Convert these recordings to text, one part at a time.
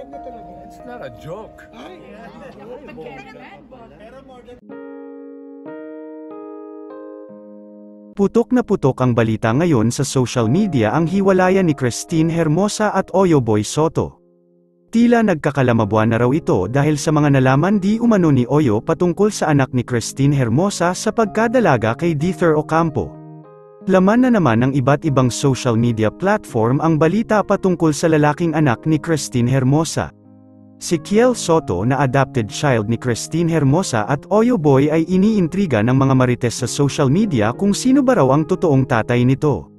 niya talaga. It's not a joke. Ay, Putok na putok ang balita ngayon sa social media ang hiwalayan ni Christine Hermosa at Oyo Boy Soto. Tila nagkakalamabuan na raw ito dahil sa mga nalaman di umano ni Oyo patungkol sa anak ni Christine Hermosa sa pagkadalaga kay Dither Ocampo. Laman na naman ng iba't ibang social media platform ang balita patungkol sa lalaking anak ni Christine Hermosa. Si Kiel Soto na adopted child ni Christine Hermosa at Oyo Boy ay iniintriga ng mga marites sa social media kung sino ba raw ang totoong tatay nito.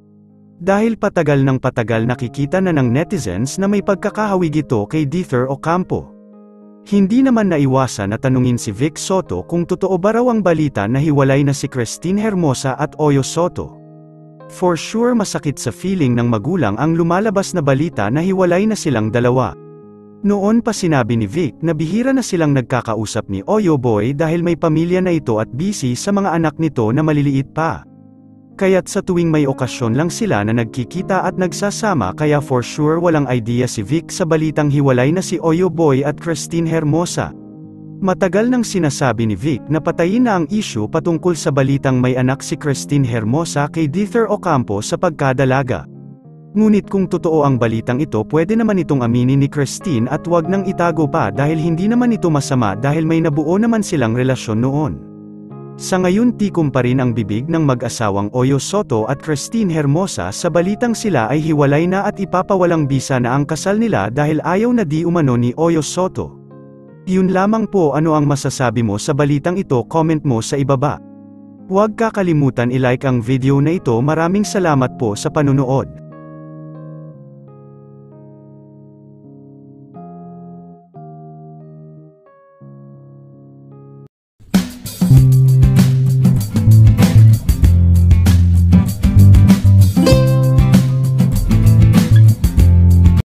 Dahil patagal ng patagal nakikita na ng netizens na may pagkakahawig ito kay Dither Ocampo. Hindi naman naiwasan na tanungin si Vic Soto kung totoo ba raw ang balita na hiwalay na si Christine Hermosa at Oyo Soto. For sure masakit sa feeling ng magulang ang lumalabas na balita na hiwalay na silang dalawa. Noon pa sinabi ni Vic na bihira na silang nagkakausap ni Oyo Boy dahil may pamilya na ito at busy sa mga anak nito na maliliit pa. Kaya't sa tuwing may okasyon lang sila na nagkikita at nagsasama kaya for sure walang idea si Vic sa balitang hiwalay na si Oyo Boy at Christine Hermosa. Matagal nang sinasabi ni Vic na patayin na ang issue patungkol sa balitang may anak si Christine Hermosa kay Dither Ocampo sa pagkadalaga. Ngunit kung totoo ang balitang ito pwede naman itong aminin ni Christine at wag nang itago pa dahil hindi naman ito masama dahil may nabuo naman silang relasyon noon. Sa ngayon tikom pa rin ang bibig ng mag-asawang Oyo Soto at Christine Hermosa sa balitang sila ay hiwalay na at ipapawalang bisa na ang kasal nila dahil ayaw na di umano ni Oyo Soto. Yun lamang po, ano ang masasabi mo sa balitang ito, comment mo sa ibaba. Huwag kakalimutan i-like ang video na ito. Maraming salamat po sa panunood.